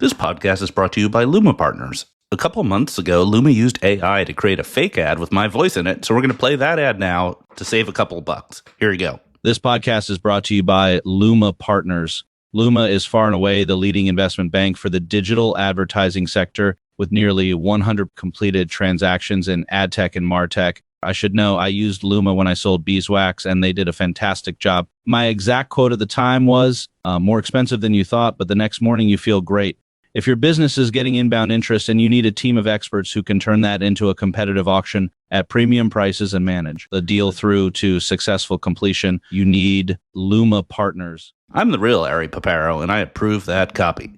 This podcast is brought to you by Luma Partners. A couple months ago, Luma used AI to create a fake ad with my voice in it, so we're going to play that ad now to save a couple bucks. Here you go. This podcast is brought to you by Luma Partners. Luma is far and away the leading investment bank for the digital advertising sector, with nearly 100 completed transactions in ad tech and martech. I should know I used Luma when I sold beeswax, and they did a fantastic job. My exact quote at the time was, more expensive than you thought, but the next morning you feel great. If your business is getting inbound interest and you need a team of experts who can turn that into a competitive auction at premium prices and manage the deal through to successful completion, you need Luma Partners. I'm the real Ari Paparo, and I approve that copy.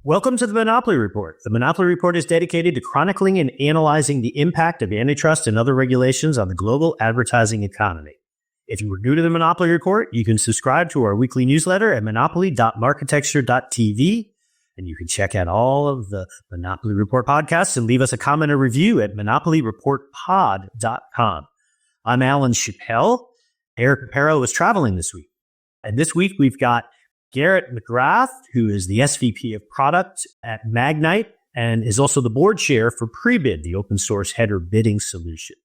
Welcome to the Monopoly Report. The Monopoly Report is dedicated to chronicling and analyzing the impact of antitrust and other regulations on the global advertising economy. If you are new to the Monopoly Report, you can subscribe to our weekly newsletter at monopoly.marketexture.tv, and you can check out all of the Monopoly Report podcasts and leave us a comment or review at monopolyreportpod.com. I'm Alan Chappelle. Garrett McGrath is traveling this week. And this week we've got Garrett McGrath, who is the SVP of Product at Magnite and is also the board chair for Prebid, the open source header bidding solution.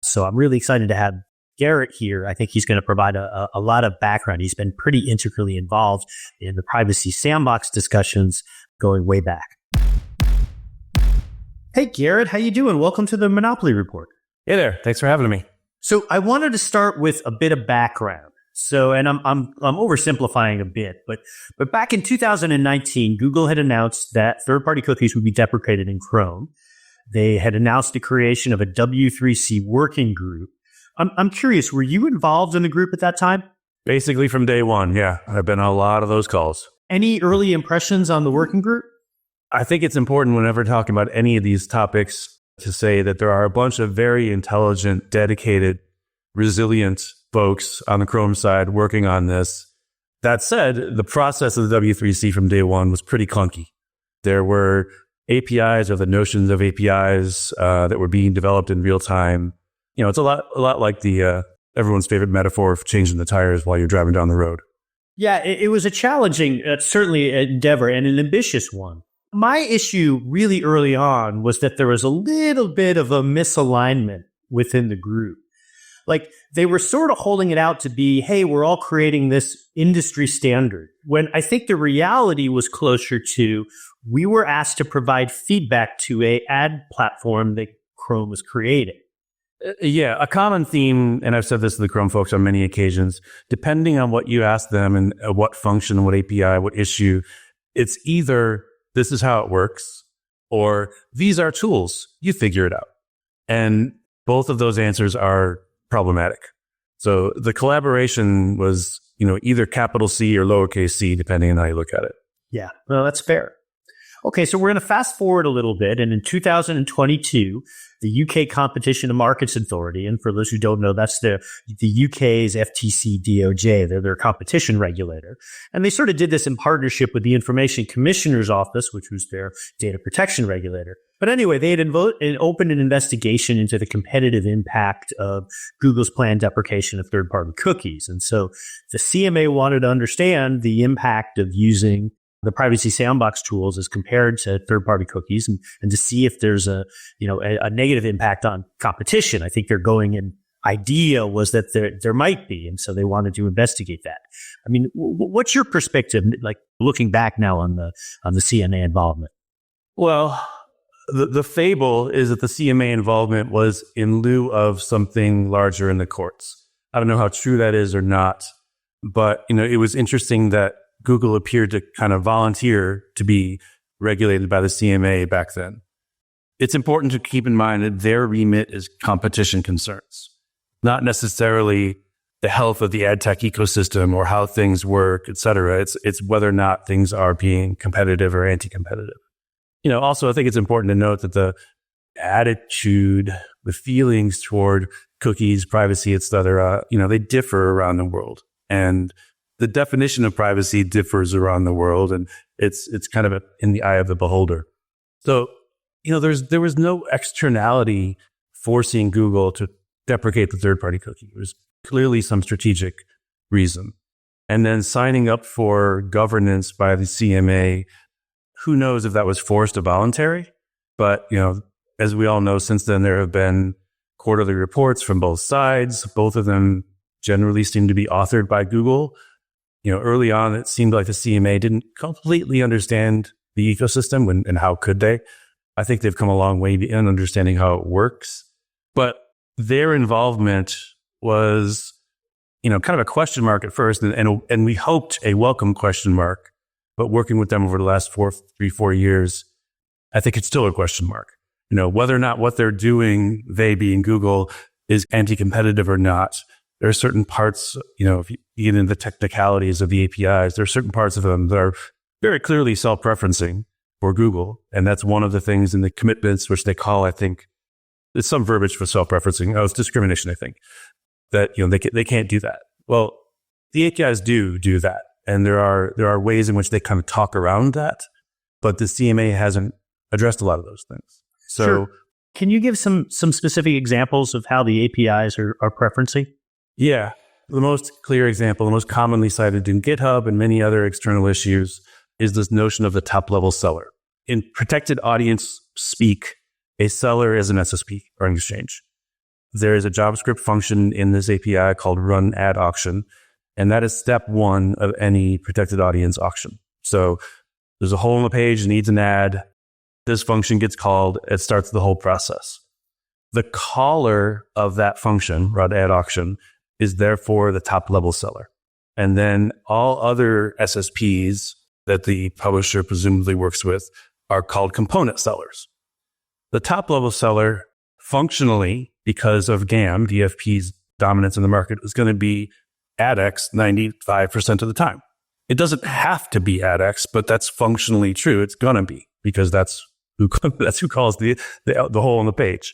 So I'm really excited to have Garrett here. I think he's going to provide a lot of background. He's been pretty integrally involved in the Privacy Sandbox discussions going way back. Hey, Garrett, how you doing? Welcome to the Monopoly Report. Hey there. Thanks for having me. So I wanted to start with a bit of background. So, and I'm oversimplifying a bit, but back in 2019, Google had announced that third-party cookies would be deprecated in Chrome. They had announced the creation of a W3C working group. I'm curious, were you involved in the group at that time? Basically from day one, yeah. I've been on a lot of those calls. Any early impressions on the working group? I think it's important whenever talking about any of these topics to say that there are a bunch of very intelligent, dedicated, resilient folks on the Chrome side working on this. That said, the process of the W3C from day one was pretty clunky. There were APIs or the notions of APIs that were being developed in real time. You know, it's a lot like the everyone's favorite metaphor of changing the tires while you're driving down the road. Yeah, it was a challenging, certainly endeavor and an ambitious one. My issue really early on was that there was a little bit of a misalignment within the group. Like, they were sort of holding it out to be, hey, we're all creating this industry standard, when I think the reality was closer to, we were asked to provide feedback to a ad platform that Chrome was creating. Yeah, a common theme, and I've said this to the Chrome folks on many occasions, depending on what you ask them and what function, what API, what issue, it's either this is how it works, or these are tools, you figure it out. And both of those answers are problematic. So the collaboration was, either capital C or lowercase c, depending on how you look at it. Yeah, well, that's fair. Okay, so we're going to fast forward a little bit. And in 2022, the UK Competition and Markets Authority, and for those who don't know, that's the UK's FTC DOJ, they're their competition regulator. And they sort of did this in partnership with the Information Commissioner's Office, which was their data protection regulator. But anyway, they had opened an investigation into the competitive impact of Google's planned deprecation of third-party cookies. And so the CMA wanted to understand the impact of using the Privacy Sandbox tools as compared to third-party cookies, and to see if there's a negative impact on competition. I think their going-in idea was that there might be, and so they wanted to investigate that. I mean, what's your perspective, like looking back now on the CMA involvement? Well, the fable is that the CMA involvement was in lieu of something larger in the courts. I don't know how true that is or not, but it was interesting that Google appeared to kind of volunteer to be regulated by the CMA back then. It's important to keep in mind that their remit is competition concerns, not necessarily the health of the ad tech ecosystem or how things work, et cetera. It's whether or not things are being competitive or anti-competitive. Also, I think it's important to note that the attitude, the feelings toward cookies, privacy, et cetera, they differ around the world. And the definition of privacy differs around the world, and it's kind of in the eye of the beholder. So, there was no externality forcing Google to deprecate the third-party cookie. It was clearly some strategic reason. And then signing up for governance by the CMA, who knows if that was forced or voluntary? But, as we all know, since then there have been quarterly reports from both sides. Both of them generally seem to be authored by Google. Early on, it seemed like the CMA didn't completely understand the ecosystem and how could they? I think they've come a long way in understanding how it works. But their involvement was, kind of a question mark at first, and we hoped a welcome question mark. But working with them over the last 4 years, I think it's still a question mark. Whether or not what they're doing, they being Google, is anti-competitive or not. There are certain parts, if you get into the technicalities of the APIs, there are certain parts of them that are very clearly self-preferencing for Google. And that's one of the things in the commitments, which they call, I think, it's some verbiage for self-preferencing. It's discrimination, I think, that, they can't do that. Well, the APIs do that. And there are ways in which they kind of talk around that, but the CMA hasn't addressed a lot of those things. So, sure. Can you give some specific examples of how the APIs are preferencing? Yeah. The most clear example, the most commonly cited in GitHub and many other external issues, is this notion of the top-level seller. In protected audience speak, a seller is an SSP or an exchange. There is a JavaScript function in this API called run ad auction, and that is step one of any protected audience auction. So there's a hole in the page, it needs an ad. This function gets called, it starts the whole process. The caller of that function, run ad auction, is therefore the top-level seller. And then all other SSPs that the publisher presumably works with are called component sellers. The top-level seller, functionally, because of GAM, DFP's dominance in the market, is going to be AdX 95% of the time. It doesn't have to be AdX, but that's functionally true. It's going to be, because that's who calls the hole in the page.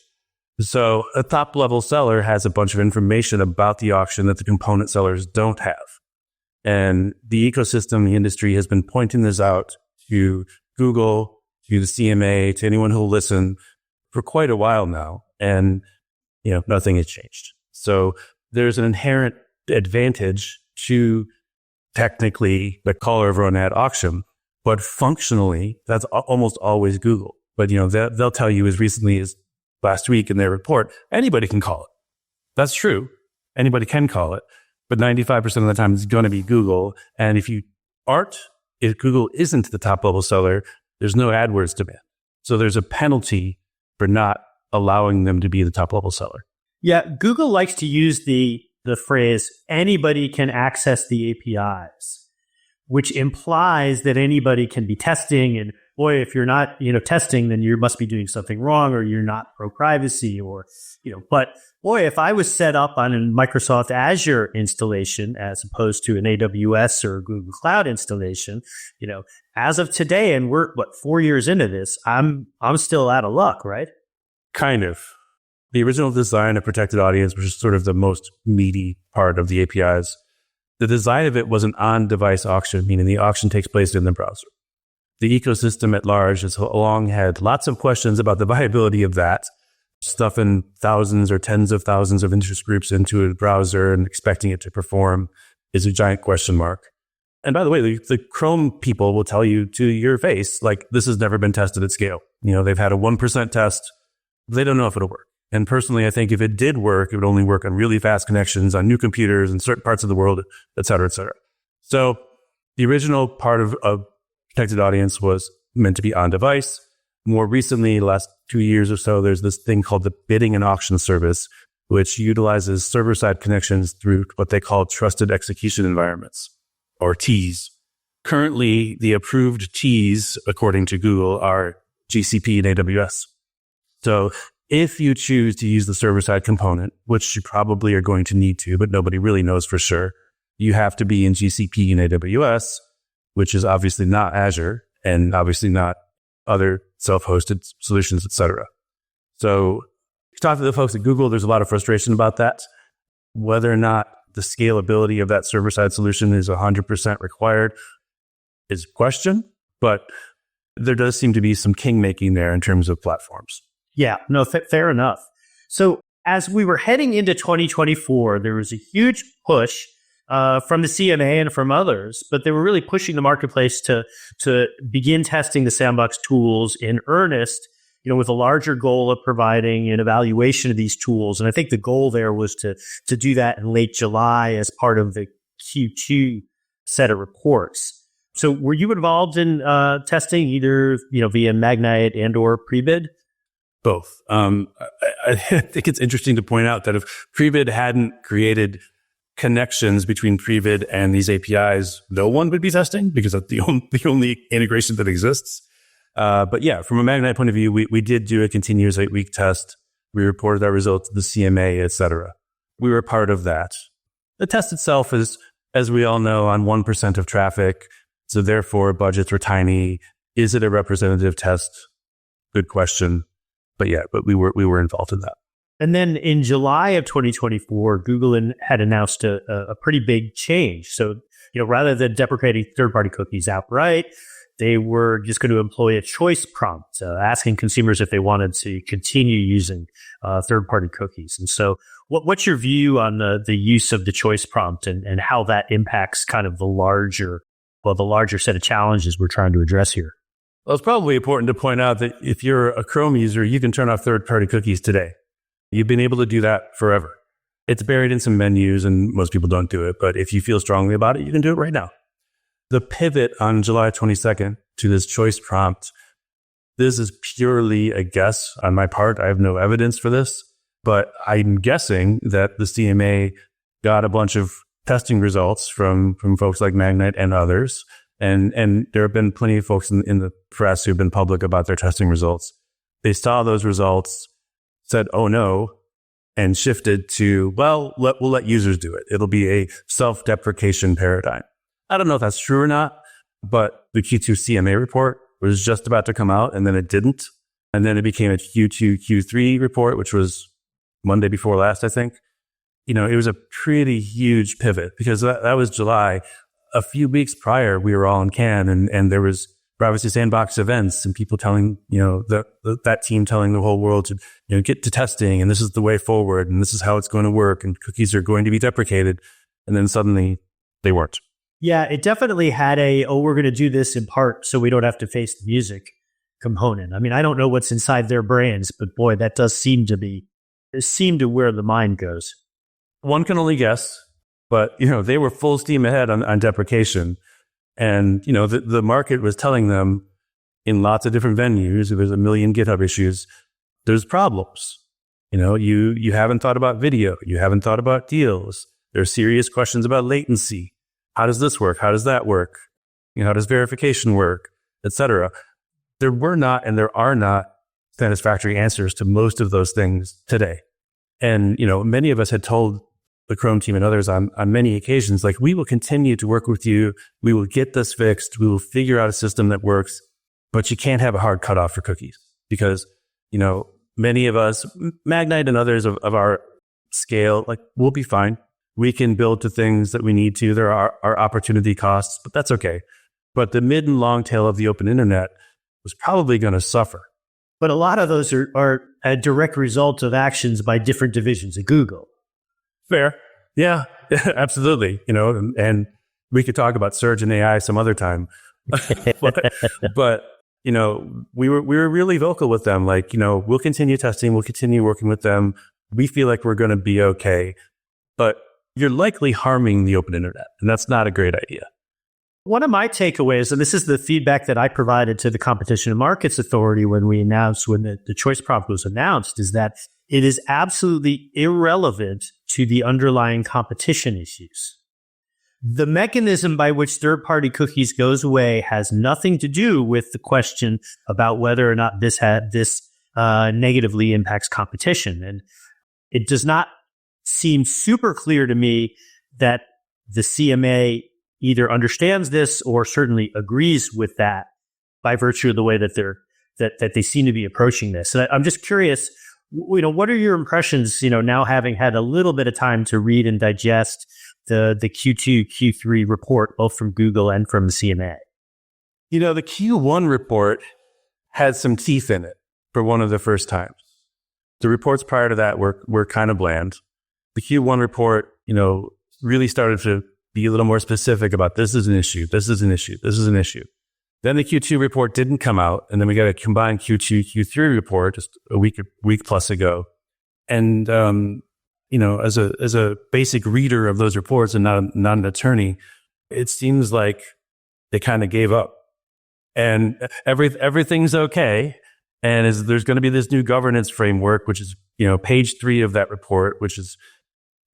So a top-level seller has a bunch of information about the auction that the component sellers don't have. And the ecosystem, the industry has been pointing this out to Google, to the CMA, to anyone who'll listen for quite a while now. And, nothing has changed. So there's an inherent advantage to technically the caller of run ad auction, but functionally, that's almost always Google. But, they'll tell you as recently as last week in their report, anybody can call it. That's true. Anybody can call it. But 95% of the time, it's going to be Google. And if Google isn't the top-level seller, there's no AdWords demand. So there's a penalty for not allowing them to be the top-level seller. Yeah, Google likes to use the phrase, anybody can access the APIs, which implies that anybody can be testing. And boy, if you're not, testing, then you must be doing something wrong, or you're not pro-privacy, or, but boy, if I was set up on a Microsoft Azure installation as opposed to an AWS or Google Cloud installation, as of today, and we're 4 years into this, I'm still out of luck, right? Kind of. The original design of protected audience, which is sort of the most meaty part of the APIs, the design of it was an on-device auction, meaning the auction takes place in the browser. The ecosystem at large has long had lots of questions about the viability of that. Stuffing thousands or tens of thousands of interest groups into a browser and expecting it to perform is a giant question mark. And by the way, the Chrome people will tell you to your face, like, this has never been tested at scale. They've had a 1% test. They don't know if it'll work. And personally, I think if it did work, it would only work on really fast connections on new computers in certain parts of the world, et cetera, et cetera. So the original part of protected audience was meant to be on device. More recently, last 2 years or so, there's this thing called the bidding and auction service, which utilizes server-side connections through what they call trusted execution environments, or TEEs. Currently, the approved TEEs, according to Google, are GCP and AWS. So if you choose to use the server-side component, which you probably are going to need to, but nobody really knows for sure, you have to be in GCP and AWS, which is obviously not Azure and obviously not other self-hosted solutions, et cetera. So talk to the folks at Google, there's a lot of frustration about that. Whether or not the scalability of that server-side solution is 100% required is a question, but there does seem to be some king-making there in terms of platforms. Yeah, no, fair enough. So as we were heading into 2024, there was a huge push from the CMA and from others, but they were really pushing the marketplace to begin testing the sandbox tools in earnest, with a larger goal of providing an evaluation of these tools. And I think the goal there was to do that in late July as part of the Q2 set of reports. So were you involved in testing either, via Magnite and or Prebid? Both. I think it's interesting to point out that if Prebid hadn't created connections between Prebid and these APIs, no one would be testing because that's the only integration that exists. But yeah, from a Magnite point of view, we did do a continuous 8-week test. We reported our results to the CMA, et cetera. We were part of that. The test itself is, as we all know, on 1% of traffic. So therefore, budgets were tiny. Is it a representative test? Good question. But we were involved in that. And then in July of 2024, Google had announced a pretty big change. So, rather than deprecating third-party cookies outright, they were just going to employ a choice prompt, asking consumers if they wanted to continue using third-party cookies. And so what's your view on the use of the choice prompt and how that impacts kind of the larger set of challenges we're trying to address here? Well, it's probably important to point out that if you're a Chrome user, you can turn off third-party cookies today. You've been able to do that forever. It's buried in some menus, and most people don't do it. But if you feel strongly about it, you can do it right now. The pivot on July 22nd to this choice prompt, this is purely a guess on my part. I have no evidence for this, but I'm guessing that the CMA got a bunch of testing results from folks like Magnite and others. And there have been plenty of folks in the press who've been public about their testing results. They saw those results, said, oh no, and shifted to, we'll let users do it. It'll be a self-deprecation paradigm. I don't know if that's true or not, but the Q2 CMA report was just about to come out and then it didn't. And then it became a Q2, Q3 report, which was Monday before last, I think. It was a pretty huge pivot because that was July. A few weeks prior, we were all in Cannes and there was Privacy Sandbox events and people telling, that team telling the whole world to, get to testing and this is the way forward and this is how it's going to work and cookies are going to be deprecated. And then suddenly they weren't. Yeah, it definitely had we're going to do this in part so we don't have to face the music component. I mean, I don't know what's inside their brains, but boy, that does seem to where the mind goes. One can only guess. But, they were full steam ahead on deprecation. And, the market was telling them in lots of different venues, there's a million GitHub issues, there's problems. You haven't thought about video. You haven't thought about deals. There are serious questions about latency. How does this work? How does that work? How does verification work, et cetera? There were not and there are not satisfactory answers to most of those things today. And, many of us had told the Chrome team and others on many occasions, like, we will continue to work with you. We will get this fixed. We will figure out a system that works, but you can't have a hard cutoff for cookies because, many of us, Magnite and others of our scale, like, we'll be fine. We can build to things that we need to. There are opportunity costs, but that's okay. But the mid and long tail of the open internet was probably going to suffer. But a lot of those are a direct result of actions by different divisions of Google. Fair. Yeah, absolutely. And we could talk about search and AI some other time. but we were really vocal with them. Like, we'll continue testing. We'll continue working with them. We feel like we're going to be okay. But you're likely harming the open internet. And that's not a great idea. One of my takeaways, and this is the feedback that I provided to the Competition and Markets Authority when the choice prompt was announced, is that it is absolutely irrelevant to the underlying competition issues. The mechanism by which third-party cookies goes away has nothing to do with the question about whether or not this negatively impacts competition. And it does not seem super clear to me that the CMA either understands this or certainly agrees with that by virtue of the way that they seem to be approaching this. And I'm just curious, what are your impressions, now having had a little bit of time to read and digest the Q2, Q3 report, both from Google and from the CMA? The Q1 report had some teeth in it for one of the first times. The reports prior to that were kind of bland. The Q1 report, really started to be a little more specific about this is an issue, this is an issue, this is an issue. Then the Q2 report didn't come out, and then we got a combined Q2, Q3 report just a week plus ago. And as a basic reader of those reports and not an attorney, it seems like they kind of gave up. And everything's okay. And there's going to be this new governance framework, which is page 3 of that report, which is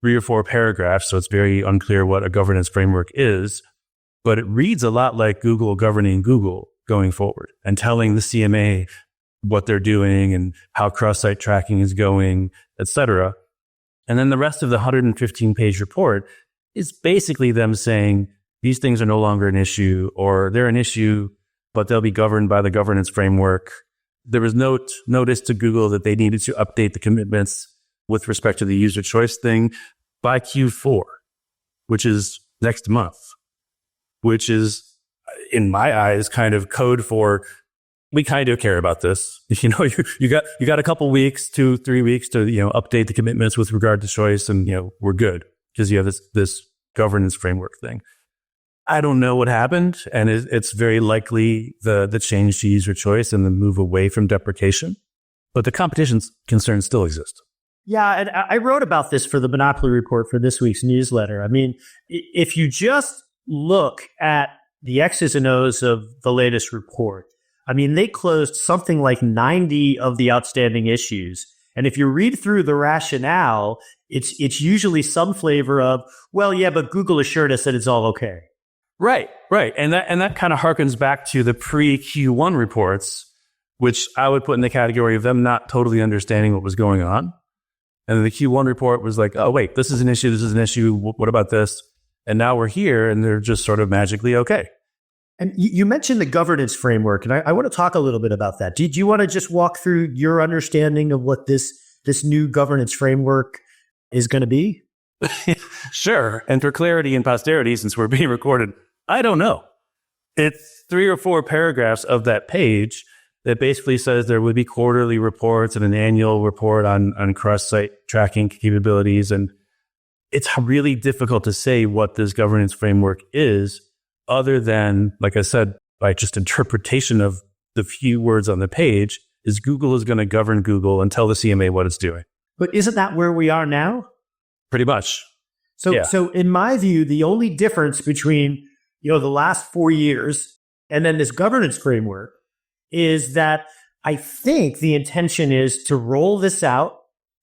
3 or 4 paragraphs. So it's very unclear what a governance framework is. But it reads a lot like Google governing Google going forward and telling the CMA what they're doing and how cross-site tracking is going, et cetera. And then the rest of the 115-page report is basically them saying these things are no longer an issue, or they're an issue, but they'll be governed by the governance framework. There was notice to Google that they needed to update the commitments with respect to the user choice thing by Q4, which is next month, which is, in my eyes, kind of code for we kind of care about this. You got a couple weeks, 2-3 weeks to update the commitments with regard to choice, and we're good because you have this governance framework thing. I don't know what happened, and it's very likely the change to user choice and the move away from deprecation, but the competition concerns still exist. Yeah, and I wrote about this for the Monopoly Report for this week's newsletter. I mean, if you just look at the X's and O's of the latest report, I mean, they closed something like 90 of the outstanding issues. And if you read through the rationale, it's usually some flavor of, well, yeah, but Google assured us that it's all okay. Right. And that kind of harkens back to the pre-Q1 reports, which I would put in the category of them not totally understanding what was going on. And the Q1 report was like, oh, wait, this is an issue. What about this? And now we're here, and they're just sort of magically okay. And you mentioned the governance framework, and I want to talk a little bit about that. Do you want to just walk through your understanding of what this new governance framework is going to be? Sure. And for clarity and posterity, since we're being recorded, I don't know. It's 3 or 4 paragraphs of that page that basically says there would be quarterly reports and an annual report on cross-site tracking capabilities. And it's really difficult to say what this governance framework is, other than, like I said, by just interpretation of the few words on the page, is Google is going to govern Google and tell the CMA what it's doing. But isn't that where we are now? Pretty much. So in my view, the only difference between the last 4 years and then this governance framework is that I think the intention is to roll this out,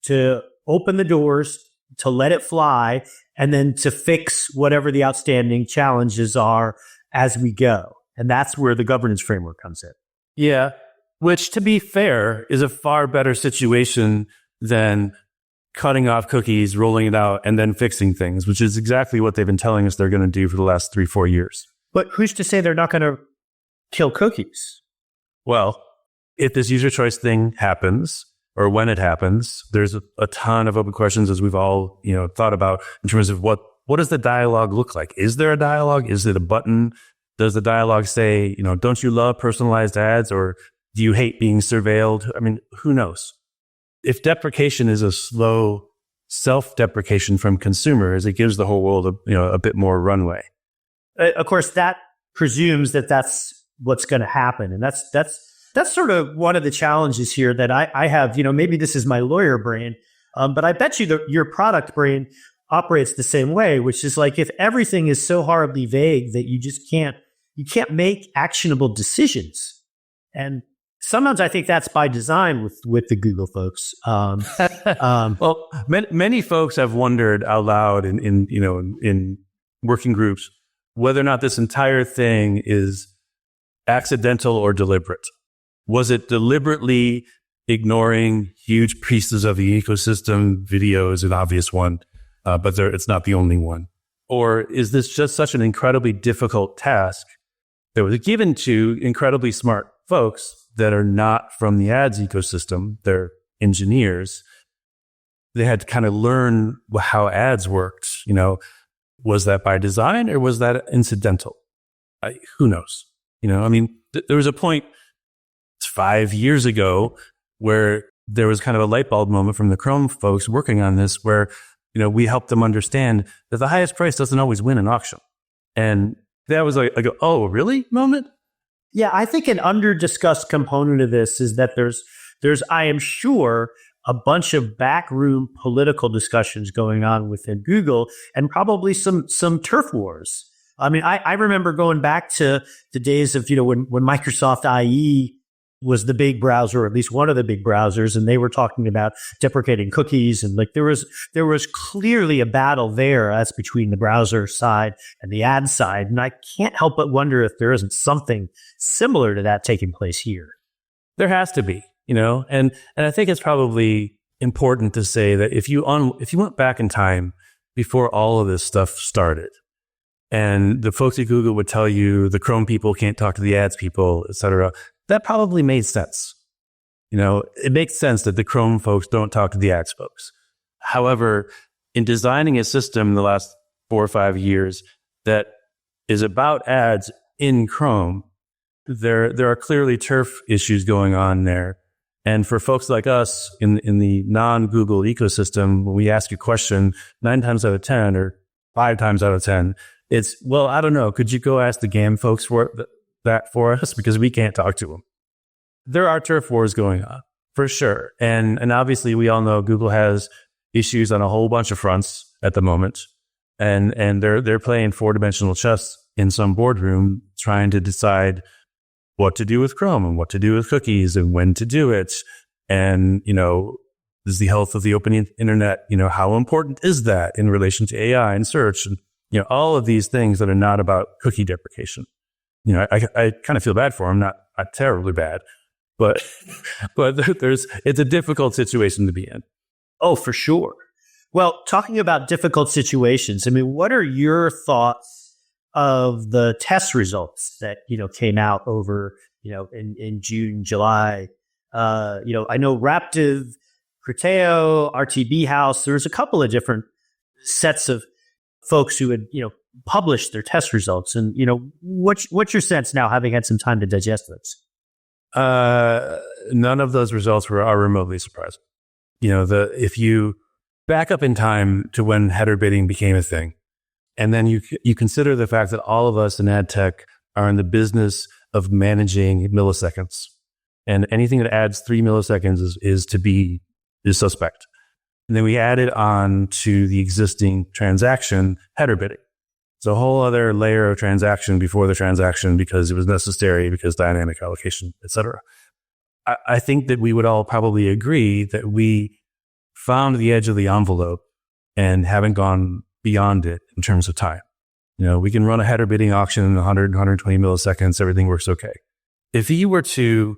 to open the doors, to let it fly, and then to fix whatever the outstanding challenges are as we go. And that's where the governance framework comes in. Yeah, which, to be fair, is a far better situation than cutting off cookies, rolling it out, and then fixing things, which is exactly what they've been telling us they're going to do for the last 3-4 years. But who's to say they're not going to kill cookies? Well, if this user choice thing happens, or when it happens, there's a ton of open questions, as we've all thought about, in terms of what does the dialogue look like? Is there a dialogue? Is it a button? Does the dialogue say, don't you love personalized ads, or do you hate being surveilled? I mean, who knows? If deprecation is a slow self-deprecation from consumers, it gives the whole world a bit more runway. Of course, that presumes that that's what's going to happen, and that's sort of one of the challenges here that I have. Maybe this is my lawyer brain, but I bet you that your product brain operates the same way, which is like if everything is so horribly vague that you just can't make actionable decisions. And sometimes I think that's by design with the Google folks. Well, many folks have wondered out loud in working groups whether or not this entire thing is accidental or deliberate. Was it deliberately ignoring huge pieces of the ecosystem? Video is an obvious one, but it's not the only one. Or is this just such an incredibly difficult task that was given to incredibly smart folks that are not from the ads ecosystem? They're engineers. They had to kind of learn how ads worked. Was that by design or was that incidental? Who knows? There was a point 5 years ago where there was kind of a light bulb moment from the Chrome folks working on this where, we helped them understand that the highest price doesn't always win an auction. And that was like, oh, really moment? Yeah, I think an under-discussed component of this is that there's, I am sure, a bunch of backroom political discussions going on within Google and probably some turf wars. I mean, I remember going back to the days of, when Microsoft IE was the big browser, or at least one of the big browsers, and they were talking about deprecating cookies. And like there was clearly a battle there as between the browser side and the ad side. And I can't help but wonder if there isn't something similar to that taking place here. There has to be, and I think it's probably important to say that if you went back in time before all of this stuff started, and the folks at Google would tell you the Chrome people can't talk to the ads people, et cetera, that probably made sense. It makes sense that the Chrome folks don't talk to the ads folks. However, in designing a system in the last 4 or 5 years that is about ads in Chrome, there are clearly turf issues going on there. And for folks like us in the non-Google ecosystem, when we ask a question 9 times out of 10 or 5 times out of 10, it's, well, I don't know. Could you go ask the GAM folks that for us? Because we can't talk to them. There are turf wars going on for sure. And obviously we all know Google has issues on a whole bunch of fronts at the moment. And they're playing 4-dimensional chess in some boardroom trying to decide what to do with Chrome and what to do with cookies and when to do it. And, is the health of the open internet, how important is that in relation to AI and search and, all of these things that are not about cookie deprecation. I kind of feel bad for them, not terribly bad, but it's a difficult situation to be in. Oh, for sure. Well, talking about difficult situations, I mean, what are your thoughts of the test results that, came out over, in June, July? I know Raptive, Criteo, RTB House, there's a couple of different sets of folks who had, published their test results. And, what's your sense now, having had some time to digest those? None of those results are remotely surprising. If you back up in time to when header bidding became a thing, and then you consider the fact that all of us in ad tech are in the business of managing milliseconds, and anything that adds 3 milliseconds is suspect. And then we added on to the existing transaction header bidding. It's a whole other layer of transaction before the transaction because it was necessary, because dynamic allocation, et cetera. I think that we would all probably agree that we found the edge of the envelope and haven't gone beyond it in terms of time. We can run a header bidding auction in 100, 120 milliseconds. Everything works okay. If you were to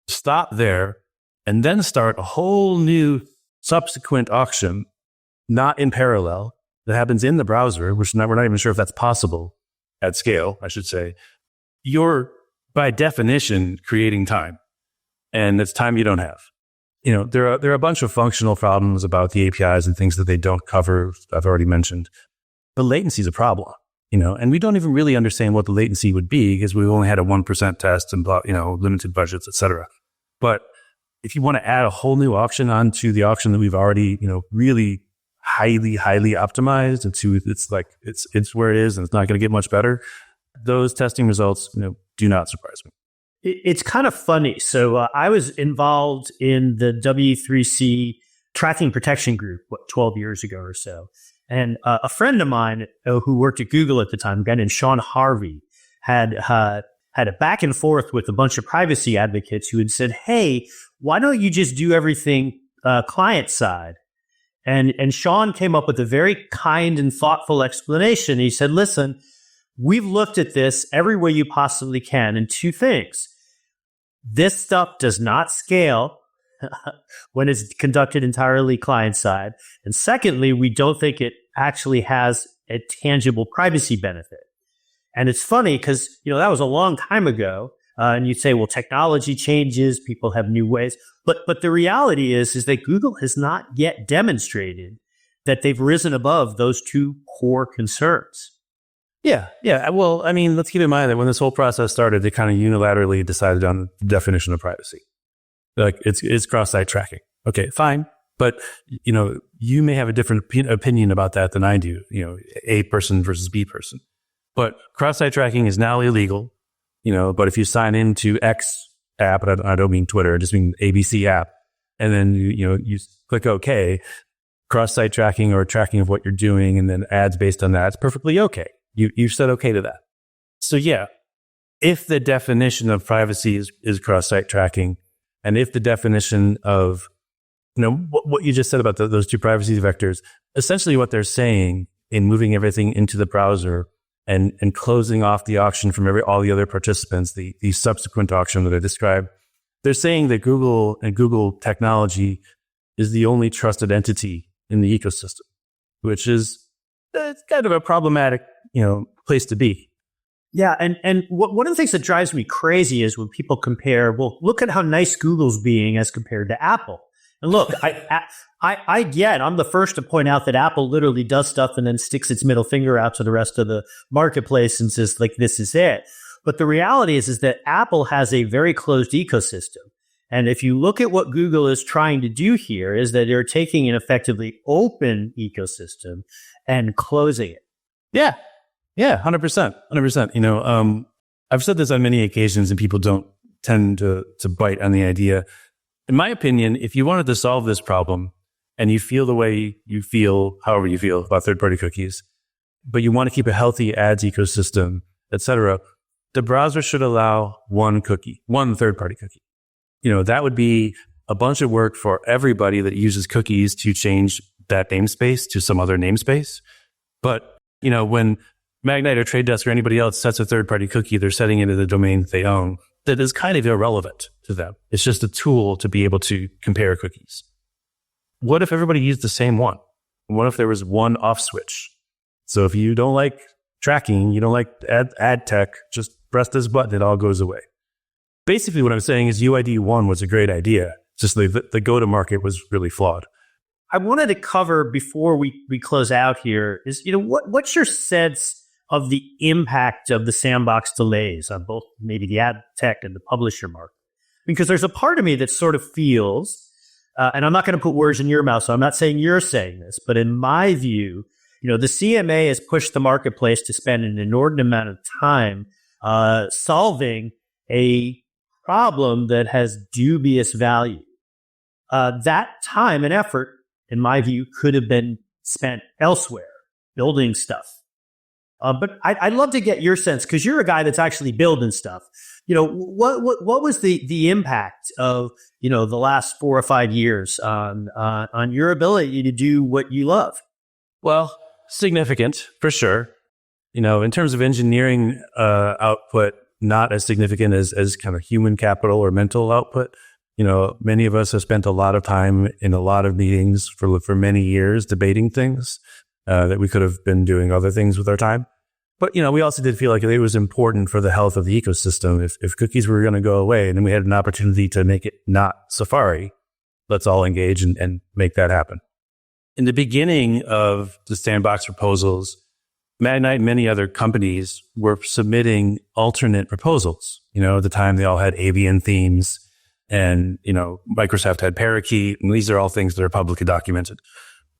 stop there and then start a whole new subsequent auction, not in parallel, that happens in the browser, which we're not even sure if that's possible at scale, I should say, you're by definition creating time. And it's time you don't have. There are a bunch of functional problems about the APIs and things that they don't cover, I've already mentioned. But latency is a problem, and we don't even really understand what the latency would be because we've only had a 1% test and, limited budgets, et cetera. But if you want to add a whole new auction onto the auction that we've already, really highly optimized into, it's where it is and it's not going to get much better, those testing results, do not surprise me. It's kind of funny. So I was involved in the W3C tracking protection group, 12 years ago or so. And a friend of mine who worked at Google at the time, a guy named Sean Harvey, had a back and forth with a bunch of privacy advocates who had said, hey, why don't you just do everything client side? And Sean came up with a very kind and thoughtful explanation. He said, listen, we've looked at this every way you possibly can, and 2 things. This stuff does not scale when it's conducted entirely client side. And secondly, we don't think it actually has a tangible privacy benefit. And it's funny because, that was a long time ago. And you'd say, well, technology changes, people have new ways. But the reality is that Google has not yet demonstrated that they've risen above those 2 core concerns. Yeah. Well, I mean, let's keep in mind that when this whole process started, they kind of unilaterally decided on the definition of privacy. Like it's cross-site tracking. Okay, fine. But, you may have a different opinion about that than I do, A person versus B person. But cross-site tracking is now illegal, but if you sign into X app, and I don't mean Twitter, I just mean ABC app, and then, you click OK, cross-site tracking or tracking of what you're doing and then ads based on that, it's perfectly okay. You've said okay to that. So yeah, if the definition of privacy is cross-site tracking, and if the definition of what you just said about those two privacy vectors, essentially what they're saying in moving everything into the browser and closing off the auction from all the other participants, the subsequent auction that I described, they're saying that Google and Google technology is the only trusted entity in the ecosystem, which is kind of a problematic, place to be. Yeah, and one of the things that drives me crazy is when people compare, well, look at how nice Google's being as compared to Apple. And look, I'm the first to point out that Apple literally does stuff and then sticks its middle finger out to the rest of the marketplace and says, like, this is it. But the reality is that Apple has a very closed ecosystem. And if you look at what Google is trying to do here is that they're taking an effectively open ecosystem and closing it. Yeah. Yeah, 100%. 100%. I've said this on many occasions and people don't tend to bite on the idea. In my opinion, if you wanted to solve this problem and you feel the way you feel, however you feel about third-party cookies, but you want to keep a healthy ads ecosystem, et cetera, the browser should allow one third-party cookie. That would be a bunch of work for everybody that uses cookies to change that namespace to some other namespace. But, when Magnite or Trade Desk or anybody else sets a third-party cookie, they're setting it in the domain that they own. That is kind of irrelevant to them. It's just a tool to be able to compare cookies. What if everybody used the same one? What if there was one off switch? So if you don't like tracking, you don't like ad tech, just press this button, it all goes away. Basically what I'm saying is UID 1 was a great idea. Just the go-to-market was really flawed. I wanted to cover before we close out here is, what's your sense of the impact of the sandbox delays on both maybe the ad tech and the publisher market? Because there's a part of me that sort of feels, and I'm not going to put words in your mouth, so I'm not saying you're saying this, but in my view, the CMA has pushed the marketplace to spend an inordinate amount of time solving a problem that has dubious value. That time and effort, in my view, could have been spent elsewhere, building stuff. But I'd love to get your sense, because you're a guy that's actually building stuff. What was the impact of the last 4 or 5 years on your ability to do what you love? Well, significant for sure. In terms of engineering output, not as significant as kind of human capital or mental output. Many of us have spent a lot of time in a lot of meetings for many years debating things that we could have been doing other things with our time. But, we also did feel like it was important for the health of the ecosystem. If cookies were going to go away and then we had an opportunity to make it not Safari, let's all engage and make that happen. In the beginning of the sandbox proposals, Magnite and many other companies were submitting alternate proposals. At the time they all had avian themes and, Microsoft had Parakeet, and these are all things that are publicly documented.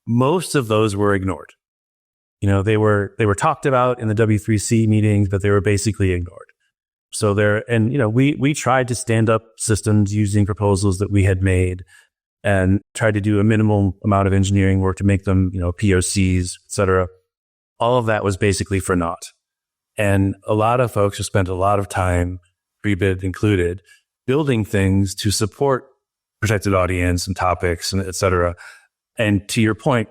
Most of those were ignored. They were talked about in the W3C meetings, but they were basically ignored. So we tried to stand up systems using proposals that we had made and tried to do a minimal amount of engineering work to make them, POCs, et cetera. All of that was basically for naught. And a lot of folks have spent a lot of time, Prebid included, building things to support protected audience and topics and et cetera. And to your point,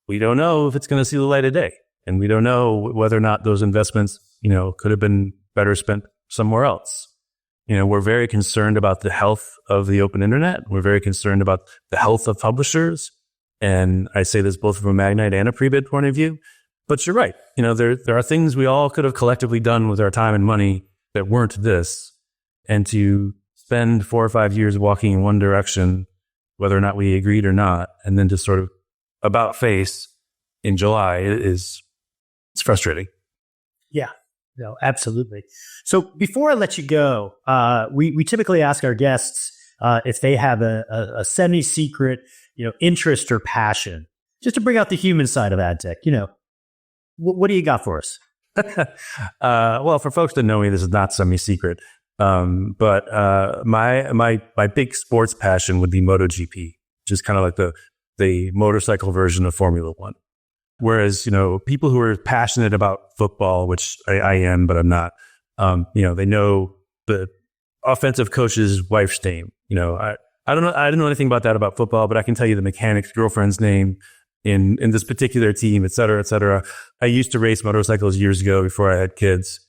we don't know if it's going to see the light of day. And we don't know whether or not those investments, could have been better spent somewhere else. We're very concerned about the health of the open internet. We're very concerned about the health of publishers. And I say this both from a Magnite and a Prebid point of view. But you're right. There are things we all could have collectively done with our time and money that weren't this. And to spend 4 or 5 years walking in one direction, whether or not we agreed or not, and then just sort of about face in July it's frustrating. Yeah, no, absolutely. So before I let you go, we typically ask our guests if they have a semi-secret, interest or passion, just to bring out the human side of ad tech. What do you got for us? Well, for folks that know me, this is not semi-secret. But my big sports passion would be MotoGP, just kind of like the motorcycle version of Formula One. Whereas, people who are passionate about football, which I am, but I'm not, they know the offensive coach's wife's name. I don't know. I didn't know anything about that about football, but I can tell you the mechanic's girlfriend's name in this particular team, et cetera, et cetera. I used to race motorcycles years ago before I had kids.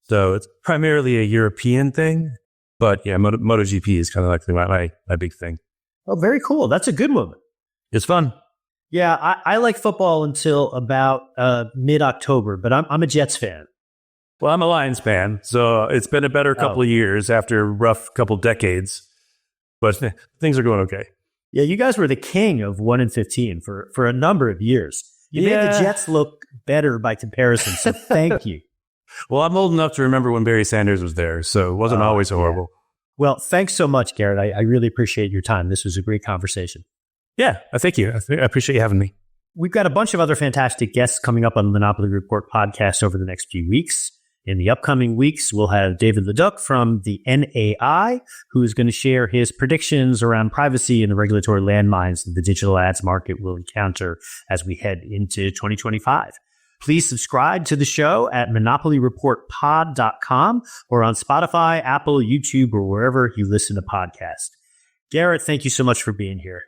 So it's primarily a European thing, but yeah, MotoGP is kind of like my big thing. Oh, very cool. That's a good one. It's fun. Yeah, I like football until about mid-October, but I'm a Jets fan. Well, I'm a Lions fan, so it's been a better couple of years after a rough couple decades, but things are going okay. Yeah, you guys were the king of 1-15 for a number of years. You made the Jets look better by comparison, so thank you. Well, I'm old enough to remember when Barry Sanders was there, so it wasn't always horrible. Well, thanks so much, Garrett. I really appreciate your time. This was a great conversation. Yeah, thank you. I appreciate you having me. We've got a bunch of other fantastic guests coming up on the Monopoly Report podcast over the next few weeks. In the upcoming weeks, we'll have David Leduc from the NAI, who is going to share his predictions around privacy and the regulatory landmines that the digital ads market will encounter as we head into 2025. Please subscribe to the show at monopolyreportpod.com or on Spotify, Apple, YouTube, or wherever you listen to podcasts. Garrett, thank you so much for being here.